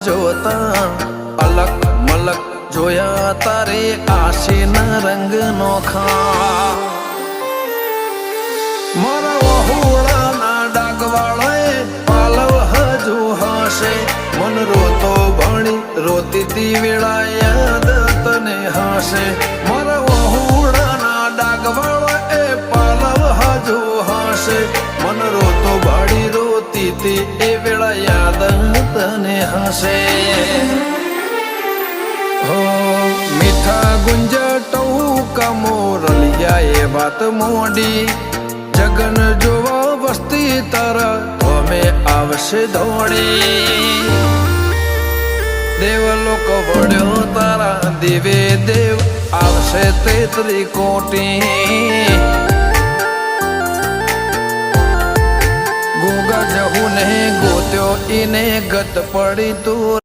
જોતા અલક મલક જોયા તારે આશીના રંગ નોખા મારા વહુડાના ડાગવાળાએ પાલવ હજુ હશે મન રોતો ભણી રોતી તી વેળા યાદ તને હશે મારા વહુડાના ડાગવાળાએ પાલવ હજુ હશે મન રોતો ભાડી રોતી તી એ વેળા યાદ તને હશે હો મીઠા ગુંજટવું કમોરલિયા એ વાત મોડી જગન જોવા વસ્તી તારા અમે આવશે દોડી દેવલોક વળ્યો તારા દેવે દેવ આવશે તેત્રી કોટી ગોગા જહુ ને ગોત્યો ઈને ગત પડી તું